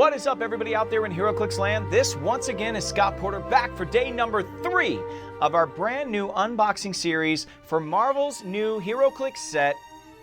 What is up, everybody out there in HeroClix land? This, once again, is Scott Porter back for day number 3 of our brand new unboxing series for Marvel's new HeroClix set,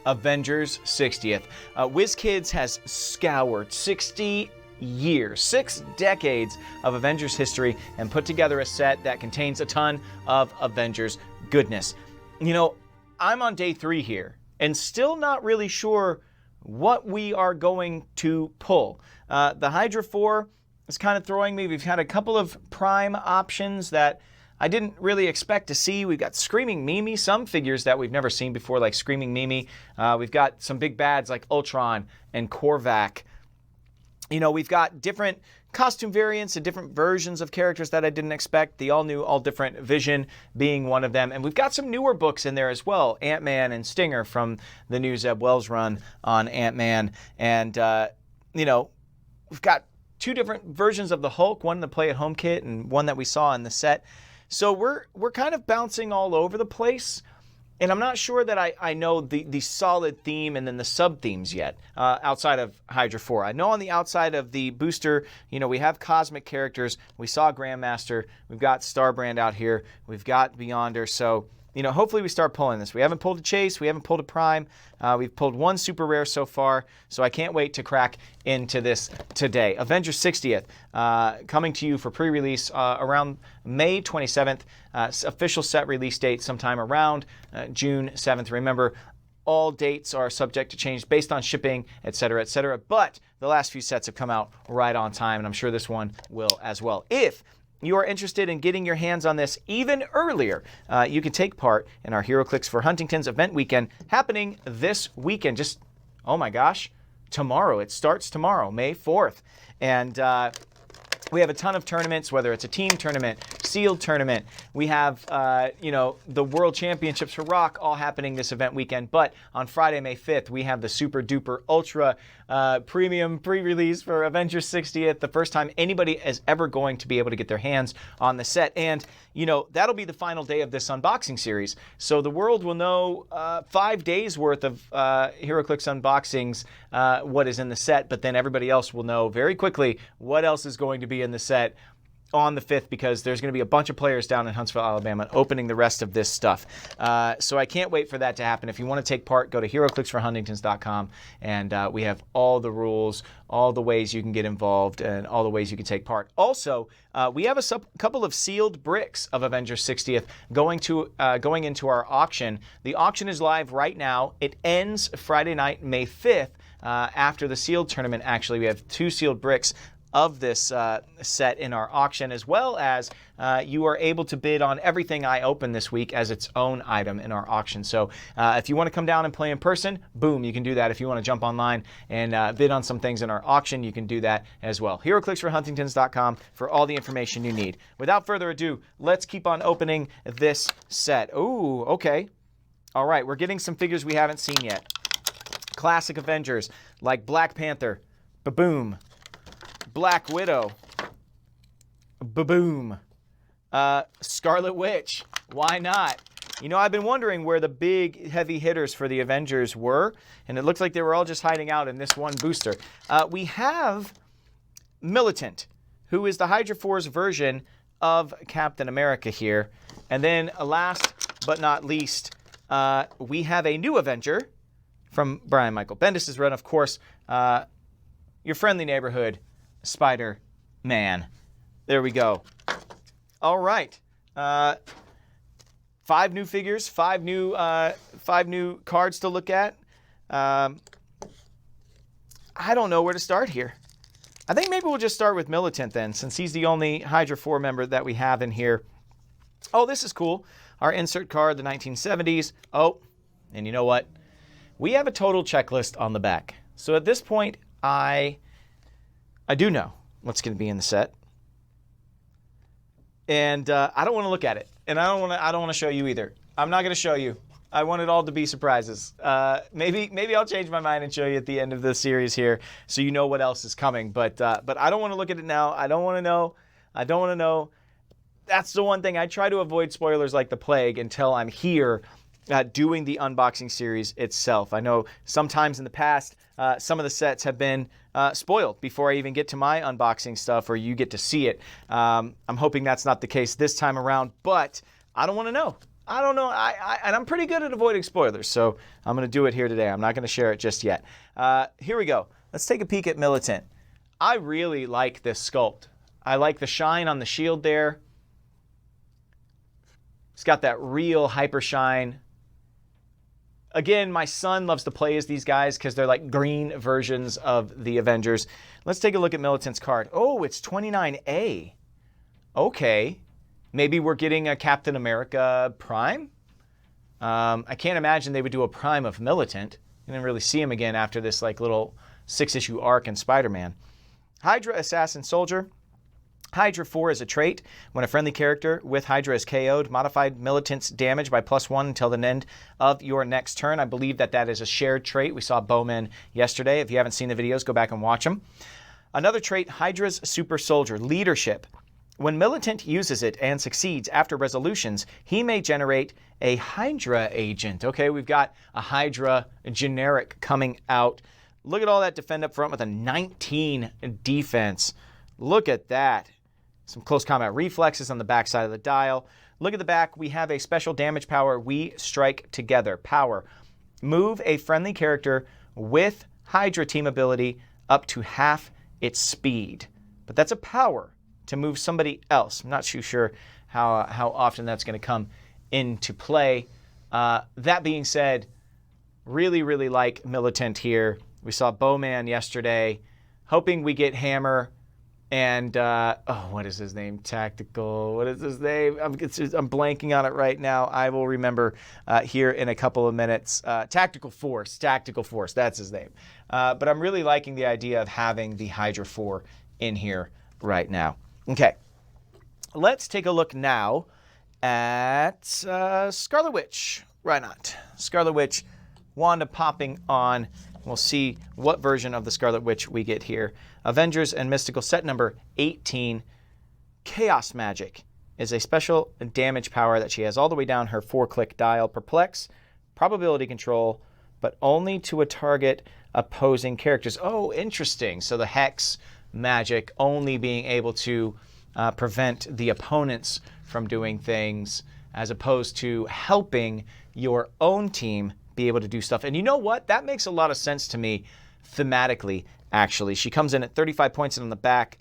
Avengers 60th. WizKids has scoured 60 years, 6 decades of Avengers history and put together a set that contains a ton of Avengers goodness. You know, I'm on day 3 here and still not really sure what we are going to pull. The Hydra 4 is kind of throwing me. We've had a couple of Prime options that I didn't really expect to see. We've got Screaming Mimi, some figures that we've never seen before, like Screaming Mimi. We've got some big bads like Ultron and Korvac. You know, we've got different costume variants and different versions of characters that I didn't expect. The all-new, all-different Vision being one of them. And we've got some newer books in there as well. Ant-Man and Stinger from the new Zeb Wells run on Ant-Man. And, you know, we've got 2 different versions of the Hulk, one in the play-at-home kit and one that we saw in the set. So we're kind of bouncing all over the place. And I'm not sure that I know the solid theme and then the sub-themes yet, outside of Hydra 4. I know on the outside of the booster, you know, we have cosmic characters. We saw Grandmaster. We've got Starbrand out here. We've got Beyonder. So, you know, hopefully we start pulling this. We haven't pulled a Chase. We haven't pulled a Prime. We've pulled 1 super rare so far. So I can't wait to crack into this today. Avengers 60th, coming to you for pre-release around May 27th. Official set release date sometime around June 7th. Remember, all dates are subject to change based on shipping, etc., etc. But the last few sets have come out right on time, and I'm sure this one will as well. If you are interested in getting your hands on this even earlier, you can take part in our HeroClix for Huntington's event weekend happening this weekend. Just, oh my gosh, tomorrow. It starts tomorrow, May 4th. And we have a ton of tournaments, whether it's a team tournament, sealed tournament. We have, you know, the World Championships for Rock all happening this event weekend. But on Friday, May 5th, we have the super duper ultra premium pre-release for Avengers 60th. The first time anybody is ever going to be able to get their hands on the set. And, you know, that'll be the final day of this unboxing series. So the world will know 5 days worth of HeroClix unboxings, what is in the set. But then everybody else will know very quickly what else is going to be in the set on the 5th, because there's going to be a bunch of players down in Huntsville, Alabama, opening the rest of this stuff. So I can't wait for that to happen. If you want to take part, go to HeroClixForHuntingtons.com, and we have all the rules, all the ways you can get involved, and all the ways you can take part. Also, we have a couple of sealed bricks of Avengers 60th going into our auction. The auction is live right now. It ends Friday night, May 5th. After the sealed tournament, actually, we have 2 sealed bricks of this set in our auction, as well as you are able to bid on everything I open this week as its own item in our auction. So if you want to come down and play in person, boom, you can do that. If you want to jump online and bid on some things in our auction, you can do that as well. HeroClixForHuntingtons.com for all the information you need. Without further ado, let's keep on opening this set. Ooh, okay. All right, we're getting some figures we haven't seen yet. Classic Avengers like Black Panther, ba-boom. Black Widow, ba-boom. Scarlet Witch, why not? You know, I've been wondering where the big heavy hitters for the Avengers were, and it looks like they were all just hiding out in this one booster. We have Militant, who is the Hydra 4's version of Captain America here. And then last but not least, we have a new Avenger from Brian Michael Bendis' run, of course, your friendly neighborhood Spider-Man. There we go. All right. 5 new figures, 5 new cards to look at. I don't know where to start here. I think maybe we'll just start with Militant then, since he's the only Hydra 4 member that we have in here. Oh, this is cool. Our insert card, the 1970s. Oh, and you know what? We have a total checklist on the back. So at this point, I do know what's going to be in the set, and I don't want to look at it, and I don't want to show you either. I'm not going to show you. I want it all to be surprises. Maybe I'll change my mind and show you at the end of the series here, so you know what else is coming. But I don't want to look at it now. I don't want to know. I don't want to know. That's the one thing I try to avoid spoilers like the plague until I'm here doing the unboxing series itself. I know sometimes in the past, some of the sets have been spoiled before I even get to my unboxing stuff or you get to see it. I'm hoping that's not the case this time around, but I don't want to know. I don't know. And I'm pretty good at avoiding spoilers, so I'm going to do it here today. I'm not going to share it just yet. Here we go. Let's take a peek at Militant. I really like this sculpt. I like the shine on the shield there. It's got that real hyper shine. Again, my son loves to play as these guys because they're like green versions of the Avengers. Let's take a look at Militant's card. Oh, it's 29A. Okay. Maybe we're getting a Captain America Prime? I can't imagine they would do a Prime of Militant. You didn't really see him again after this like little 6-issue arc in Spider-Man. Hydra Assassin Soldier. Hydra 4 is a trait. When a friendly character with Hydra is KO'd, modified Militant's damage by +1 until the end of your next turn. I believe that is a shared trait. We saw Bowman yesterday. If you haven't seen the videos, go back and watch them. Another trait, Hydra's Super Soldier, Leadership. When Militant uses it and succeeds after resolutions, he may generate a Hydra agent. Okay, we've got a Hydra generic coming out. Look at all that defend up front with a 19 defense. Look at that. Some close combat reflexes on the back side of the dial. Look at the back. We have a special damage power. We strike together. Power. Move a friendly character with Hydra team ability up to half its speed. But that's a power to move somebody else. I'm not too sure how often that's going to come into play. That being said, really, really like Militant here. We saw Bowman yesterday. Hoping we get Hammer. And, what is his name? Tactical. What is his name? I'm blanking on it right now. I will remember here in a couple of minutes. Tactical Force. Tactical Force. That's his name. But I'm really liking the idea of having the Hydra 4 in here right now. Okay. Let's take a look now at Scarlet Witch. Why not? Scarlet Witch. Wanda popping on. We'll see what version of the Scarlet Witch we get here. Avengers and Mystical set number 18. Chaos Magic is a special damage power that she has all the way down her 4-click dial. Perplex, probability control, but only to a target opposing characters. Oh, interesting. So the Hex magic only being able to prevent the opponents from doing things as opposed to helping your own team be able to do stuff. And you know what? That makes a lot of sense to me thematically, actually. She comes in at 35 points and on the back.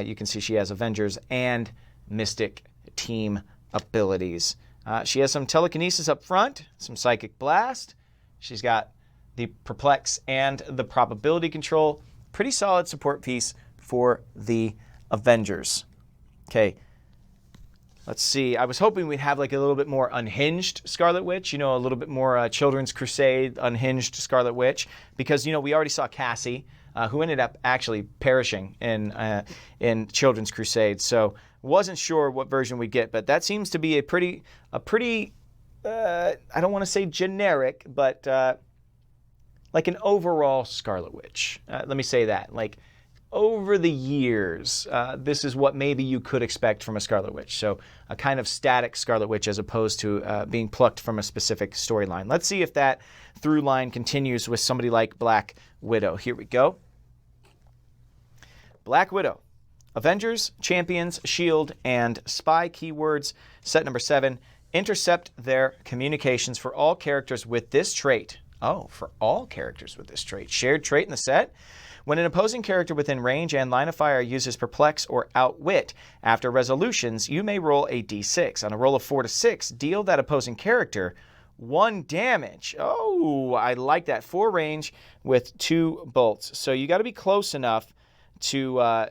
You can see she has Avengers and Mystic team abilities. She has some telekinesis up front, some Psychic Blast. She's got the Perplex and the probability control. Pretty solid support piece for the Avengers. Okay. Let's see. I was hoping we'd have like a little bit more unhinged Scarlet Witch, a little bit more Children's Crusade, unhinged Scarlet Witch, because, we already saw Cassie, who ended up actually perishing in Children's Crusade. So wasn't sure what version we'd get, but that seems to be a pretty I don't want to say generic, but like an overall Scarlet Witch. Let me say that. Like, over the years, this is what maybe you could expect from a Scarlet Witch. So a kind of static Scarlet Witch as opposed to being plucked from a specific storyline. Let's see if that through line continues with somebody like Black Widow. Here we go. Black Widow. Avengers, Champions, Shield, and Spy keywords. Set number 7. Intercept their communications for all characters with this trait. Oh, for all characters with this trait. Shared trait in the set. When an opposing character within range and line of fire uses Perplex or Outwit, after resolutions, you may roll a d6. On a roll of 4 to 6, deal that opposing character 1 damage. Oh, I like that. 4 range with 2 bolts. So you got to be close enough to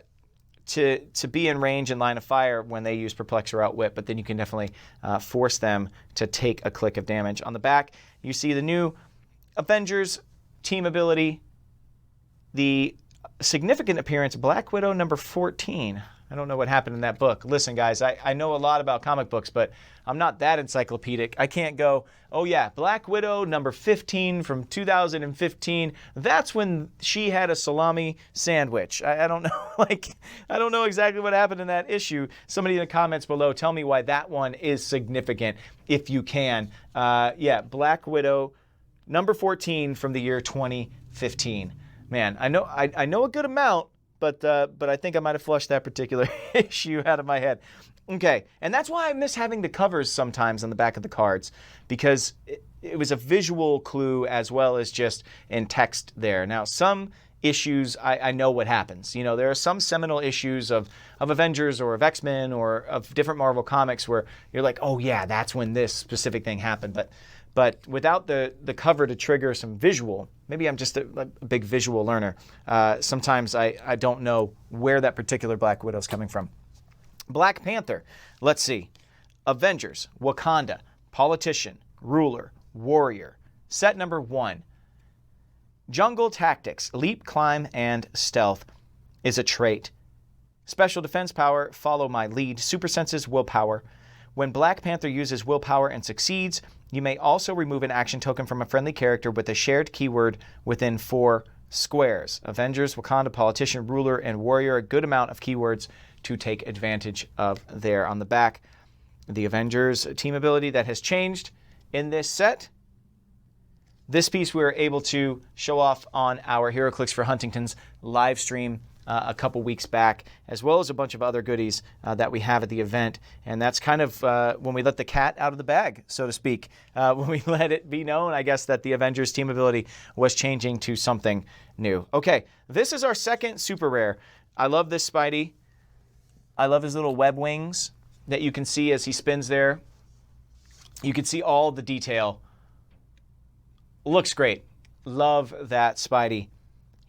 be in range and line of fire when they use Perplex or Outwit, but then you can definitely force them to take a click of damage. On the back, you see the new Avengers team ability, the significant appearance, Black Widow number 14. I don't know what happened in that book. Listen, guys, I know a lot about comic books, but I'm not that encyclopedic. I can't go, oh yeah, Black Widow number 15 from 2015. That's when she had a salami sandwich. I don't know, like, I don't know exactly what happened in that issue. Somebody in the comments below, tell me why that one is significant, if you can. Yeah, Black Widow number 14 from the year 2015. Man, I know a good amount, but I think I might have flushed that particular issue out of my head. Okay, and that's why I miss having the covers sometimes on the back of the cards, because it was a visual clue as well as just in text there. Now, some issues, I know what happens. You know, there are some seminal issues of Avengers or of X-Men or of different Marvel comics where you're like, oh yeah, that's when this specific thing happened. But without the cover to trigger some visual, maybe I'm just a big visual learner. Sometimes I don't know where that particular Black Widow is coming from. Black Panther, let's see. Avengers, Wakanda, Politician, Ruler, Warrior. Set number 1. Jungle Tactics, Leap, Climb, and Stealth is a trait. Special defense power, Follow My Lead. Super senses, Willpower. When Black Panther uses willpower and succeeds, you may also remove an action token from a friendly character with a shared keyword within 4 squares. Avengers, Wakanda, Politician, Ruler, and Warrior, a good amount of keywords to take advantage of there. On the back, the Avengers team ability that has changed in this set. This piece we were able to show off on our HeroClix for Huntington's live stream a couple weeks back, as well as a bunch of other goodies that we have at the event. And that's kind of when we let the cat out of the bag, so to speak. When we let it be known, I guess, that the Avengers team ability was changing to something new. Okay, this is our second super rare. I love this Spidey. I love his little web wings that you can see as he spins there. You can see all the detail. Looks great. Love that Spidey.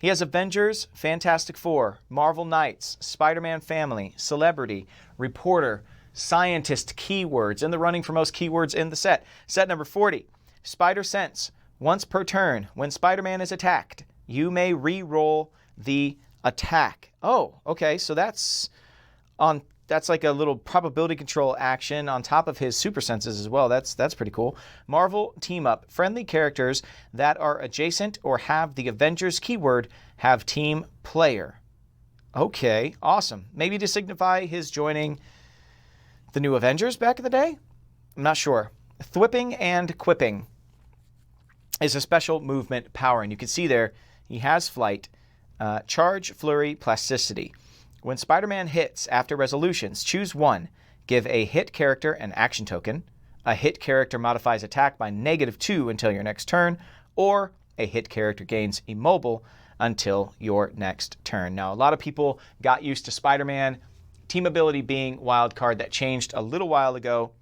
He has Avengers, Fantastic Four, Marvel Knights, Spider-Man Family, Celebrity, Reporter, Scientist keywords in the running for most keywords in the set. Set number 40, Spider Sense. Once per turn, when Spider-Man is attacked, you may re-roll the attack. Oh, okay, so that's like a little probability control action on top of his super senses as well. That's pretty cool. Marvel Team Up. Friendly characters that are adjacent or have the Avengers keyword have team player. Okay, awesome. Maybe to signify his joining the new Avengers back in the day? I'm not sure. Thwipping and Quipping is a special movement power. And you can see there, he has flight, charge, flurry, plasticity. When Spider-Man hits after resolutions, choose one. Give a hit character an action token. A hit character modifies attack by -2 until your next turn. Or a hit character gains immobile until your next turn. Now, a lot of people got used to Spider-Man team ability being wild card. That changed a little while ago.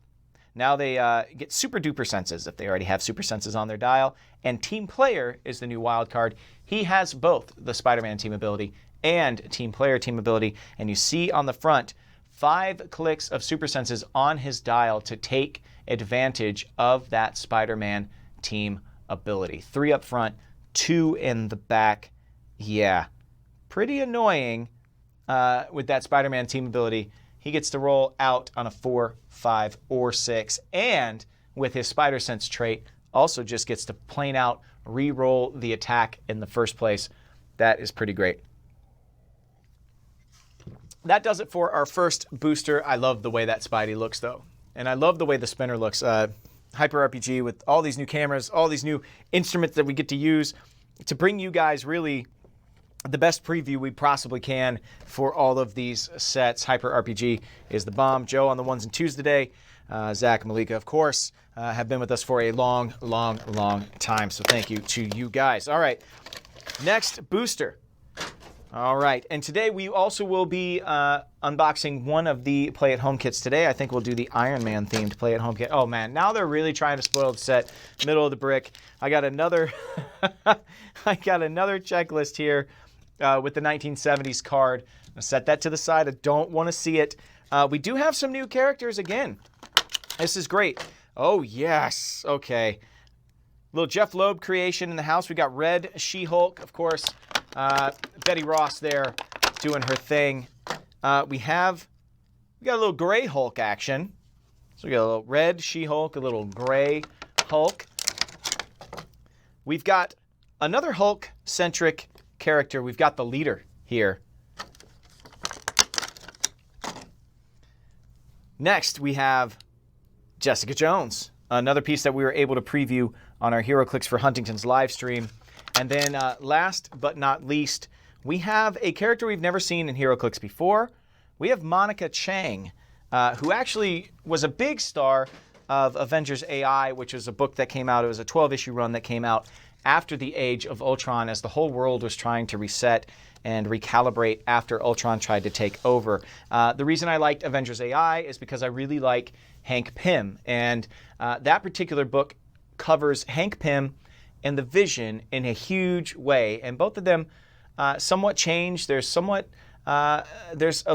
Now they get super duper senses if they already have super senses on their dial. And team player is the new wild card. He has both the Spider-Man team ability and team player team ability. And you see on the front, 5 clicks of super senses on his dial to take advantage of that Spider-Man team ability. 3 up front, 2 in the back. Yeah, pretty annoying with that Spider-Man team ability. He gets to roll out on a 4, 5, or 6. And with his Spider Sense trait, also just gets to plain out re-roll the attack in the first place. That is pretty great. That does it for our first booster. I love the way that Spidey looks, though. And I love the way the spinner looks. Hyper RPG with all these new cameras, all these new instruments that we get to use to bring you guys really the best preview we possibly can for all of these sets. Hyper RPG is the bomb. Joe on the 1s and 2s today. Zach and Malika, of course, have been with us for a long, long, long time. So thank you to you guys. All right, next booster. All right, and today we also will be unboxing one of the play-at-home kits today. I think we'll do the Iron Man themed play-at-home kit. Oh man, now they're really trying to spoil the set. Middle of the brick. I got another checklist here with the 1970s card. I'll set that to the side. I don't want to see it. We do have some new characters again. This is great. Oh yes, okay. Little Jeff Loeb creation in the house. We got Red She-Hulk, of course. Betty Ross there doing her thing. we got a little gray Hulk action. So we got a little red She-Hulk, a little gray Hulk. We've got another Hulk-centric character. We've got the leader here. Next, we have Jessica Jones, another piece that we were able to preview on our HeroClix for Huntington's live stream. And then last but not least, we have a character we've never seen in HeroClix before. We have Monica Chang, who actually was a big star of Avengers AI, which was a book that came out. It was a 12-issue run that came out after the Age of Ultron, as the whole world was trying to reset and recalibrate after Ultron tried to take over. The reason I liked Avengers AI is because I really like Hank Pym, and that particular book covers Hank Pym and the Vision in a huge way, and both of them somewhat change. There's a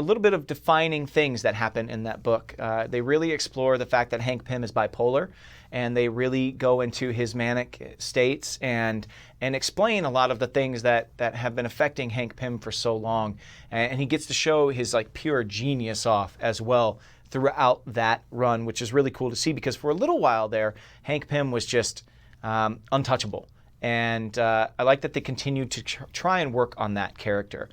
little bit of defining things that happen in that book. They really explore the fact that Hank Pym is bipolar, and they really go into his manic states and explain a lot of the things that have been affecting Hank Pym for so long. And he gets to show his like pure genius off as well throughout that run, which is really cool to see, because for a little while there, Hank Pym was just untouchable. And I like that they continued to try and work on that character.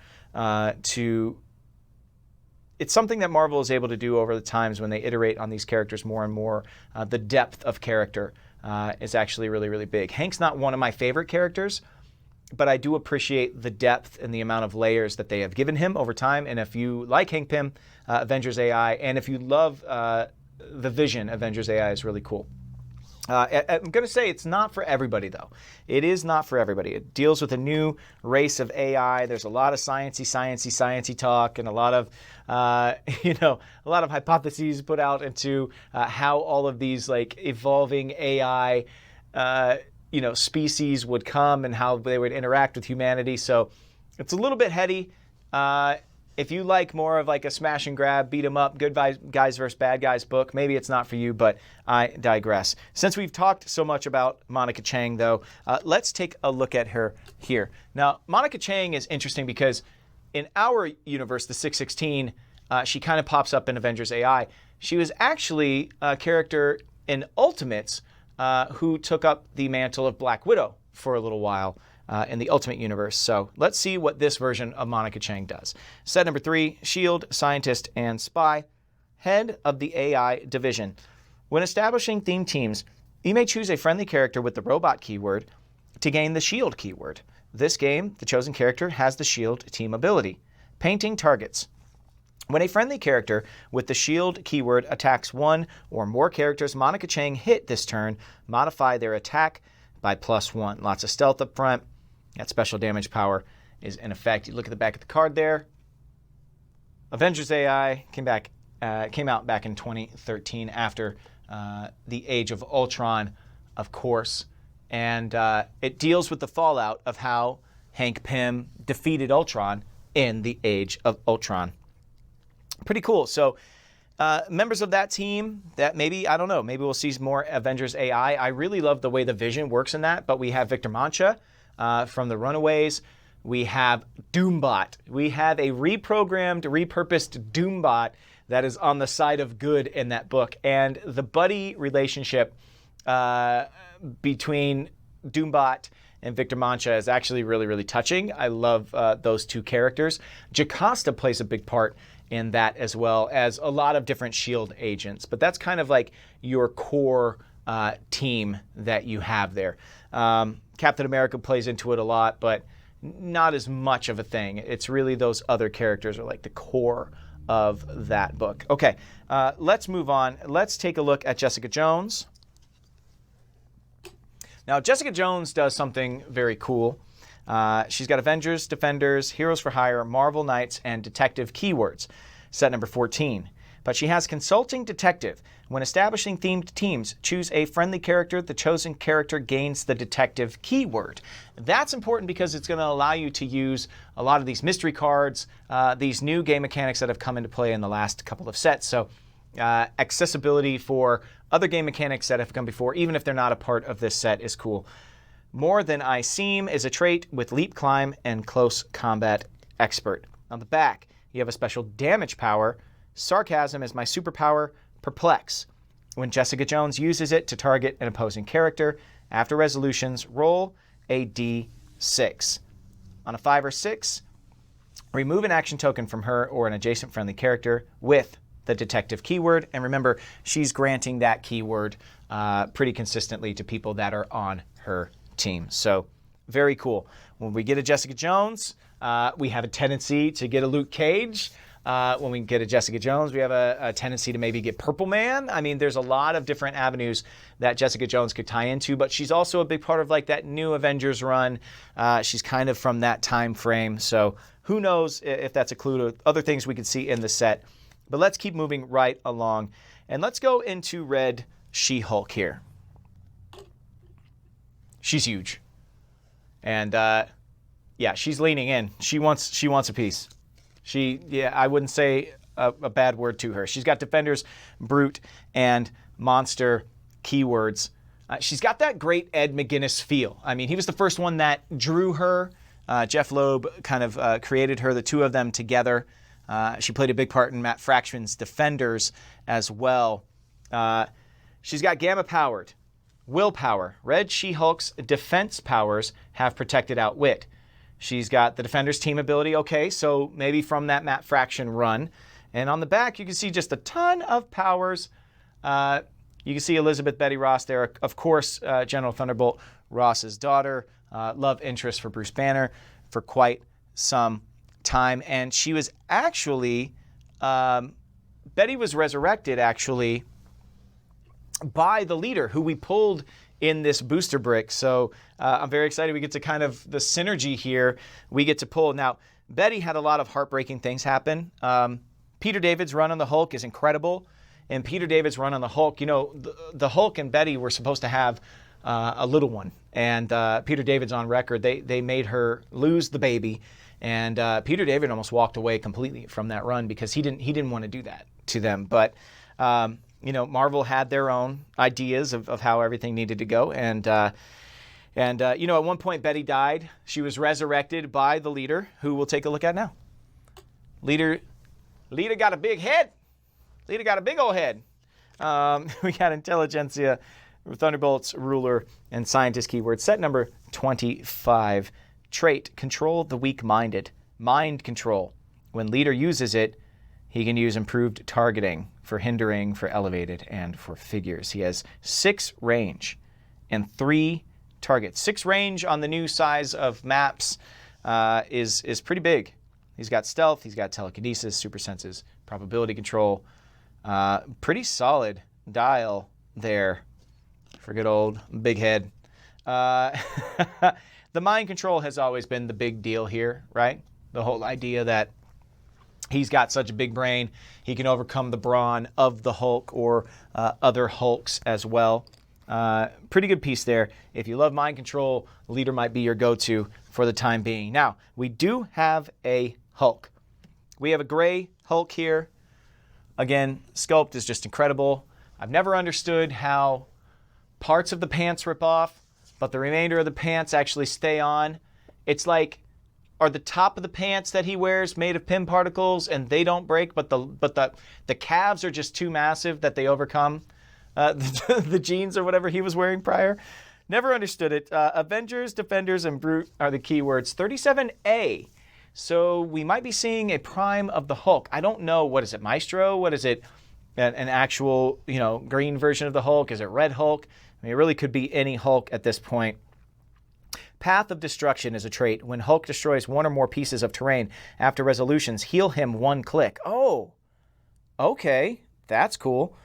It's something that Marvel is able to do over the times when they iterate on these characters more and more. The depth of character is actually really, really big. Hank's not one of my favorite characters, but I do appreciate the depth and the amount of layers that they have given him over time. And if you like Hank Pym, Avengers AI, and if you love the Vision, Avengers AI is really cool. I'm going to say it's not for everybody, though. It is not for everybody. It deals with a new race of AI. There's a lot of sciencey talk, and a lot of, a lot of hypotheses put out into how all of these like evolving AI, species would come and how they would interact with humanity. So it's a little bit heady. If you like more of like a smash and grab, beat 'em up, good guys versus bad guys book, maybe it's not for you, but I digress. Since we've talked so much about Monica Chang, though, let's take a look at her here. Now, Monica Chang is interesting because in our universe, the 616, she kind of pops up in Avengers AI. She was actually a character in Ultimates who took up the mantle of Black Widow for a little while. In the Ultimate Universe. So let's see what this version of Monica Chang does. Set number 3, Shield, Scientist, and Spy, Head of the AI Division. When establishing theme teams, you may choose a friendly character with the robot keyword to gain the Shield keyword. This game, the chosen character has the Shield team ability. Painting targets. When a friendly character with the Shield keyword attacks one or more characters Monica Chang hit this turn, modify their attack by +1. Lots of stealth up front. That special damage power is in effect. You look at the back of the card there. Avengers AI came out back in 2013 after the Age of Ultron, of course. And it deals with the fallout of how Hank Pym defeated Ultron in the Age of Ultron. Pretty cool. So members of that team that maybe we'll see more Avengers AI. I really love the way the Vision works in that, but we have Victor Mancha from the Runaways. We have Doombot. We have a repurposed Doombot that is on the side of good in that book. And the buddy relationship between Doombot and Victor Mancha is actually really, really touching. I love those two characters. Jocasta plays a big part in that, as well as a lot of different Shield agents. But that's kind of like your core team that you have there. Captain America plays into it a lot, but not as much of a thing. It's really those other characters are like the core of that book. Okay, let's move on. Let's take a look at Jessica Jones. Now, Jessica Jones does something very cool. She's got Avengers, Defenders, Heroes for Hire, Marvel Knights, and Detective keywords. Set number 14. But she has Consulting Detective. When establishing themed teams, choose a friendly character. The chosen character gains the Detective keyword. That's important because it's going to allow you to use a lot of these mystery cards, these new game mechanics that have come into play in the last couple of sets. So accessibility for other game mechanics that have come before, even if they're not a part of this set, is cool. More Than I Seem is a trait with Leap, Climb, and Close Combat Expert. On the back, You have a special damage power. Sarcasm is my superpower, Perplex. When Jessica Jones uses it to target an opposing character, after resolutions, roll a d6. On a 5 or 6, remove an action token from her or an adjacent friendly character with the detective keyword. And remember, she's granting that keyword pretty consistently to people that are on her team. So very cool. When we get a Jessica Jones, we have a tendency to get a Luke Cage. When we get a Jessica Jones, we have a tendency to maybe get Purple Man. I mean, there's a lot of different avenues that Jessica Jones could tie into, but she's also a big part of like that new Avengers run. She's kind of from that time frame. So who knows if that's a clue to other things we could see in the set. But let's keep moving right along. And let's go into Red She-Hulk here. She's huge. And yeah, she's leaning in. She wants a piece. I wouldn't say a bad word to her. She's got Defenders, Brute, and Monster keywords. She's got that great Ed McGuinness feel. I mean, he was the first one that drew her. Jeff Loeb kind of created her, the two of them together. She played a big part in Matt Fraction's Defenders as well. She's got Gamma-powered, Willpower. Red She-Hulk's defense powers have protected Outwit. She's got the Defenders team ability. Okay, so maybe from that Matt Fraction run. And on the back, you can see just a ton of powers. You can see Elizabeth Betty Ross there. Of course, General Thunderbolt Ross's daughter. Love interest for Bruce Banner for quite some time. And she was actually, Betty was resurrected actually by the leader who we pulled in this booster brick. So I'm very excited. We get to kind of the synergy here we get to pull. Now, Betty had a lot of heartbreaking things happen. Peter David's run on the Hulk is incredible. And Peter David's run on the Hulk, you know, the Hulk and Betty were supposed to have a little one. And Peter David's on record. They made her lose the baby. And Peter David almost walked away completely from that run because he didn't want to do that to them. But you know, Marvel had their own ideas of how everything needed to go. And you know, at one point, Betty died. She was resurrected by the leader, who we'll take a look at now. Leader got a big head. Leader got a big old head. We got Intelligentsia, Thunderbolts, Ruler, and Scientist keyword. Set number 25. Trait, Control the Weak-Minded. Mind Control. When Leader uses it, he can use improved targeting for hindering, for elevated, and for figures. He has 6 range and 3 targets. 6 range on the new size of maps is pretty big. He's got stealth, he's got telekinesis, super senses, probability control. Pretty solid dial there for good old big head. The mind control has always been the big deal here, right? The whole idea that he's got such a big brain, he can overcome the brawn of the Hulk or other Hulks as well. Pretty good piece there. If you love mind control, Leader might be your go-to for the time being. Now, we do have a Hulk. We have a gray Hulk here. Again, sculpt is just incredible. I've never understood how parts of the pants rip off, but the remainder of the pants actually stay on. It's like, are the top of the pants that he wears made of Pym particles and they don't break, but the calves are just too massive that they overcome the jeans or whatever he was wearing prior? Never understood it. Avengers, Defenders, and Brute are the keywords. 37A. So we might be seeing a prime of the Hulk. I don't know. What is it, Maestro? What is it? An actual, you know, green version of the Hulk? Is it Red Hulk? I mean, it really could be any Hulk at this point. Path of Destruction is a trait. When Hulk destroys one or more pieces of terrain after resolutions, heal him 1 click. Oh, okay. That's cool.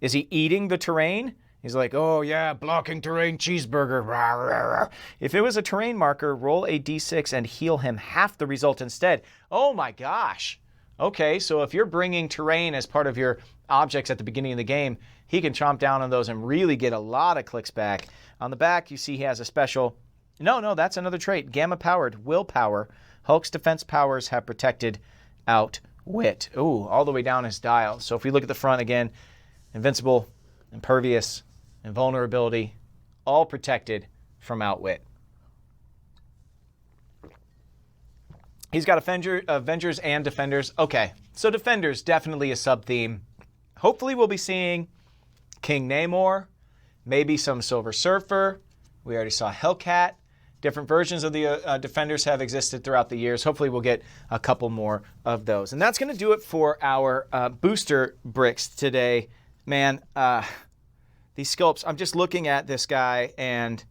Is he eating the terrain? He's like, oh yeah, blocking terrain cheeseburger. Rah, rah, rah. If it was a terrain marker, roll a d6 and heal him half the result instead. Oh my gosh. Okay, so if you're bringing terrain as part of your objects at the beginning of the game, he can chomp down on those and really get a lot of clicks back. On the back, you see he has a special... No, that's another trait. Gamma-powered, Willpower. Hulk's defense powers have protected Outwit. Ooh, all the way down his dial. So if we look at the front again, Invincible, Impervious, Invulnerability, all protected from Outwit. He's got Avengers and Defenders. Okay, so Defenders, definitely a sub-theme. Hopefully we'll be seeing King Namor, maybe some Silver Surfer. We already saw Hellcat. Different versions of the Defenders have existed throughout the years. Hopefully we'll get a couple more of those. And that's going to do it for our booster bricks today. Man, these sculpts, I'm just looking at this guy and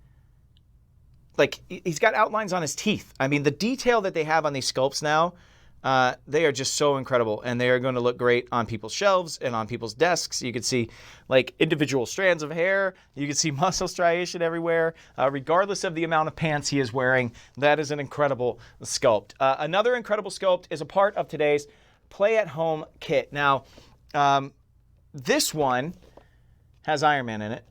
like he's got outlines on his teeth. I mean, the detail that they have on these sculpts now, they are just so incredible, and they are going to look great on people's shelves and on people's desks. You can see like individual strands of hair. You can see muscle striation everywhere, regardless of the amount of pants he is wearing. That is an incredible sculpt. Another incredible sculpt is a part of today's play-at-home kit. Now, this one has Iron Man in it,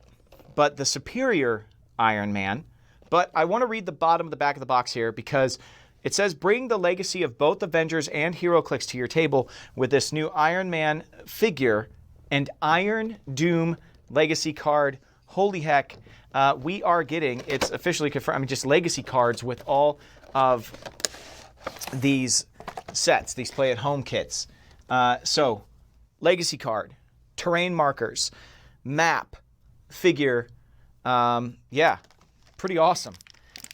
but the superior Iron Man. But I want to read the bottom of the back of the box here because it says, bring the legacy of both Avengers and HeroClix to your table with this new Iron Man figure and Iron Doom legacy card. Holy heck, we are getting, it's officially confirmed, I mean, just legacy cards with all of these sets, these play-at-home kits. So, legacy card, terrain markers, map, figure, yeah. Pretty awesome.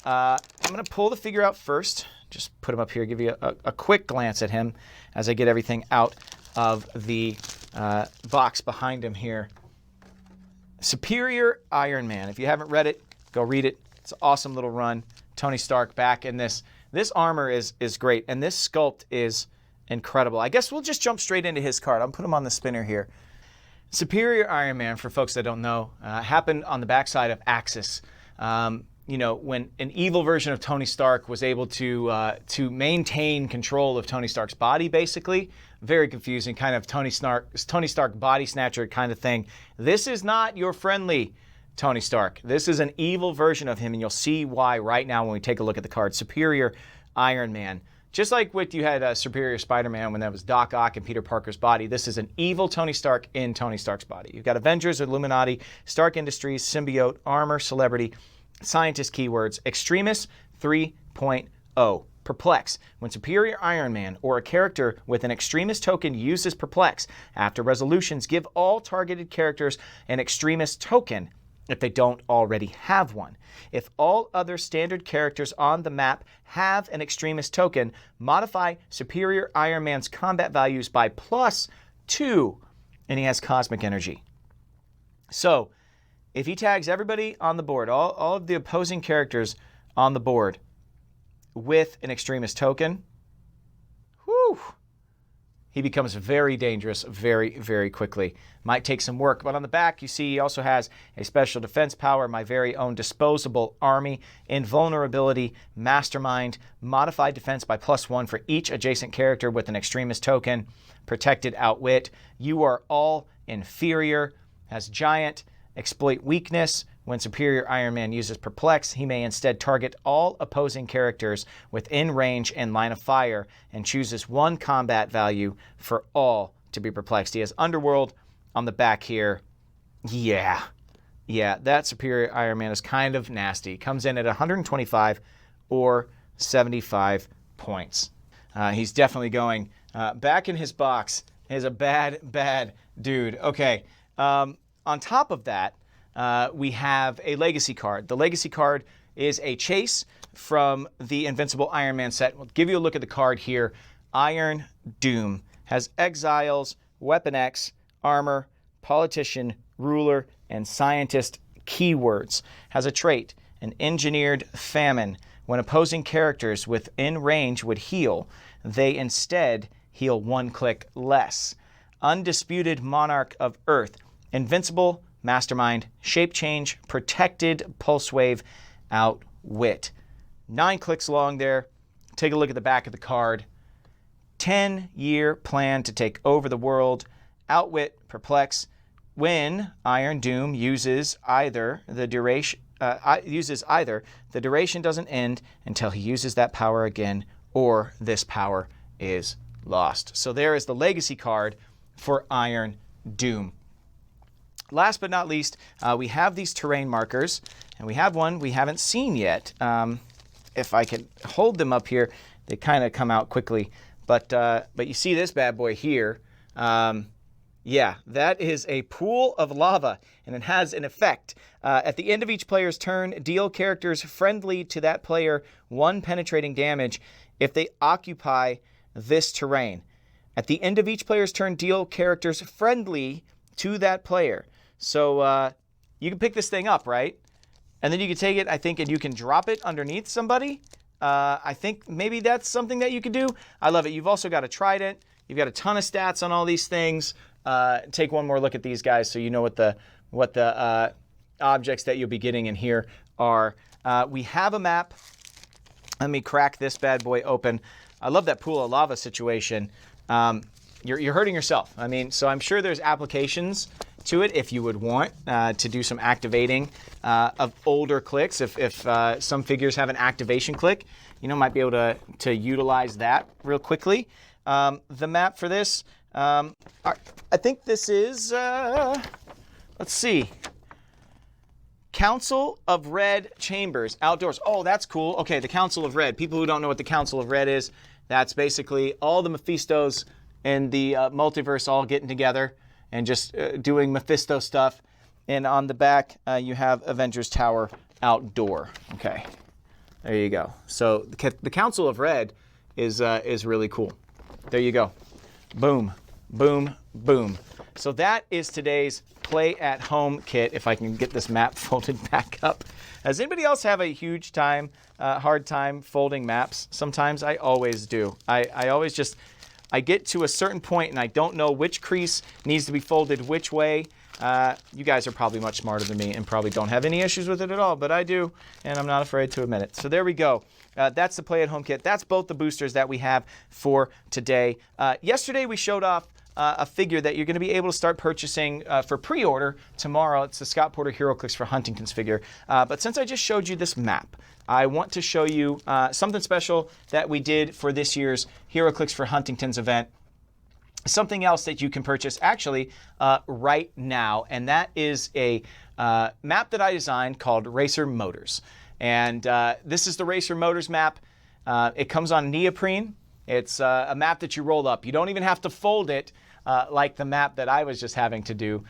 I'm going to pull the figure out first. Just put him up here, give you a quick glance at him as I get everything out of the box behind him here. Superior Iron Man. If you haven't read it, go read it. It's an awesome little run. Tony Stark back in this. This armor is great, and this sculpt is incredible. I guess we'll just jump straight into his card. I'll put him on the spinner here. Superior Iron Man, for folks that don't know, happened on the backside of Axis. You know, when an evil version of Tony Stark was able to maintain control of Tony Stark's body, basically. Very confusing, kind of Tony Stark body snatcher kind of thing. This is not your friendly Tony Stark. This is an evil version of him, and you'll see why right now when we take a look at the card. Superior Iron Man. Just like what you had Superior Spider-Man when that was Doc Ock and Peter Parker's body, this is an evil Tony Stark in Tony Stark's body. You've got Avengers, Illuminati, Stark Industries, Symbiote, Armor, Celebrity, Scientist keywords, Extremis 3.0. Perplex. When Superior Iron Man or a character with an Extremis token uses Perplex, after resolutions, give all targeted characters an Extremis token if they don't already have one. If all other standard characters on the map have an Extremis token, modify Superior Iron Man's combat values by +2, and he has cosmic energy. So, if he tags everybody on the board, all of the opposing characters on the board with an Extremis token, whew, he becomes very dangerous very, very quickly. Might take some work, but on the back you see he also has a special defense power, my very own disposable army, invulnerability, mastermind, modified defense by +1 for each adjacent character with an Extremis token, protected outwit, you are all inferior, has giant, exploit weakness. When Superior Iron Man uses Perplex, he may instead target all opposing characters within range and line of fire and chooses one combat value for all to be perplexed. He has Underworld on the back here. Yeah, that Superior Iron Man is kind of nasty. Comes in at 125 or 75 points. He's definitely going back in his box. He's a bad dude. Okay. On top of that, we have a legacy card. The legacy card is a chase from the Invincible Iron Man set. We'll give you a look at the card here. Iron Doom has Exiles, Weapon X, Armor, Politician, Ruler, and Scientist keywords. Has a trait, an Engineered Famine. When opposing characters within range would heal, they instead heal 1 click less. Undisputed Monarch of Earth. Invincible, Mastermind, Shape Change, Protected, Pulse Wave, Outwit. 9 clicks long there. Take a look at the back of the card. 10-year plan to take over the world. Outwit, Perplex. When Iron Doom uses either the duration doesn't end until he uses that power again, or this power is lost. So there is the legacy card for Iron Doom. Last but not least, we have these terrain markers, and we have one we haven't seen yet. If I could hold them up here, they kind of come out quickly. But you see this bad boy here. Yeah, that is a pool of lava, and it has an effect. At the end of each player's turn, deal characters friendly to that player 1 penetrating damage if they occupy this terrain. At the end of each player's turn, deal characters friendly to that player. So you can pick this thing up, right? And then you can take it, I think, and you can drop it underneath somebody. I think maybe that's something that you could do. I love it. You've also got a trident. You've got a ton of stats on all these things. Take one more look at these guys so you know what the objects that you'll be getting in here are. We have a map. Let me crack this bad boy open. I love that pool of lava situation. You're hurting yourself. I mean, so I'm sure there's applications to it if you would want to do some activating of older clicks. If some figures have an activation click, might be able to utilize that real quickly. The map for this, I think this is, let's see, Council of Red Chambers outdoors. Oh, that's cool. Okay, the Council of Red. People who don't know what the Council of Red is, that's basically all the Mephistos in the multiverse all getting together and just doing Mephisto stuff. And on the back, you have Avengers Tower outdoor. Okay, there you go. So the Council of Red is really cool. There you go. Boom, boom, boom. So that is today's Play at Home kit. If I can get this map folded back up. Does anybody else have a huge time, hard time folding maps? Sometimes I always do. I always just, I get to a certain point and I don't know which crease needs to be folded which way. You guys are probably much smarter than me and probably don't have any issues with it at all, but I do, and I'm not afraid to admit it. So there we go. That's the Play at Home kit. That's both the boosters that we have for today. Yesterday we showed off a figure that you're going to be able to start purchasing for pre-order tomorrow. It's the Scott Porter HeroClix for Huntington's figure. But since I just showed you this map, I want to show you something special that we did for this year's HeroClix for Huntington's event. Something else that you can purchase actually right now, and that is a map that I designed called Racer Motors. And this is the Racer Motors map. It comes on neoprene. It's a map that you roll up. You don't even have to fold it like the map that I was just having to do.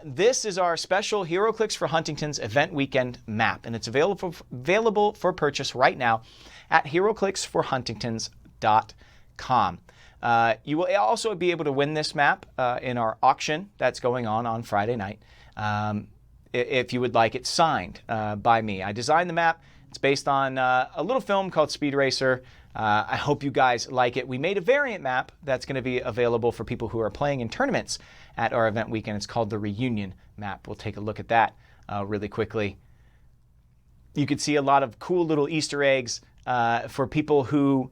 This is our special HeroClix for Huntington's event weekend map, and it's available for purchase right now at HeroClixForHuntingtons.com. You will also be able to win this map in our auction that's going on Friday night, if you would like it signed by me. I designed the map. It's based on a little film called Speed Racer. I hope you guys like it. We made a variant map that's going to be available for people who are playing in tournaments at our event weekend. It's called the Reunion map. We'll take a look at that really quickly. You can see a lot of cool little Easter eggs for people who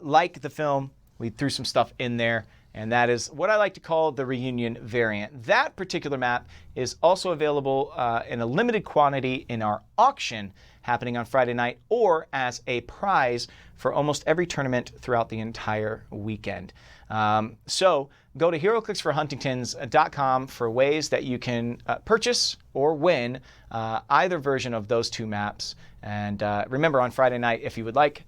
like the film. We threw some stuff in there, and that is what I like to call the Reunion variant. That particular map is also available in a limited quantity in our auction happening on Friday night, or as a prize for almost every tournament throughout the entire weekend. So go to HeroClixForHuntingtons.com for ways that you can purchase or win either version of those two maps. And remember, on Friday night, if you would like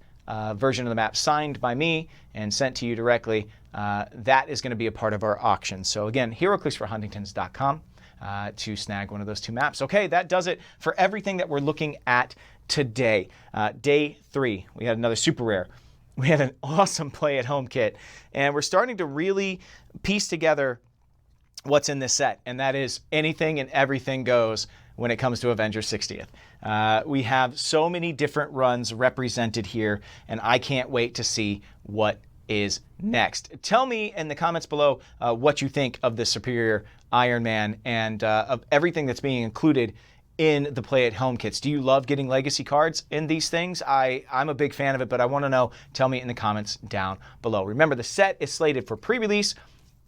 version of the map signed by me and sent to you directly, that is going to be a part of our auction. So again, HeroClixForHuntingtons.com to snag one of those two maps. Okay, that does it for everything that we're looking at today. Day 3, we had another super rare. We had an awesome Play at Home kit, and we're starting to really piece together what's in this set, and that is anything and everything goes when it comes to Avengers 60th. We have so many different runs represented here, and I can't wait to see what is next. Tell me in the comments below what you think of the Superior Iron Man and of everything that's being included in the Play at Home kits. Do you love getting legacy cards in these things? I'm a big fan of it, but I want to know. Tell me in the comments down below. Remember, the set is slated for pre-release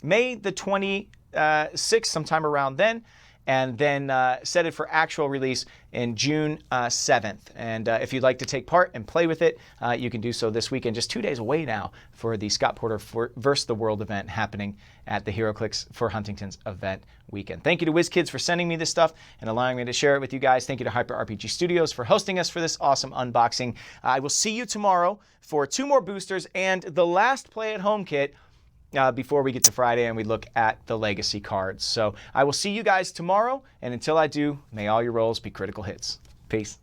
May the 26th, sometime around then. and then set it for actual release in June 7th. And if you'd like to take part and play with it, you can do so this weekend, just 2 days away now for the Scott Porter vs. the World event happening at the HeroClix for Huntington's event weekend. Thank you to WizKids for sending me this stuff and allowing me to share it with you guys. Thank you to Hyper RPG Studios for hosting us for this awesome unboxing. I will see you tomorrow for 2 more boosters and the last Play at Home kit before we get to Friday and we look at the Legacy cards. So I will see you guys tomorrow, and until I do, may all your rolls be critical hits. Peace.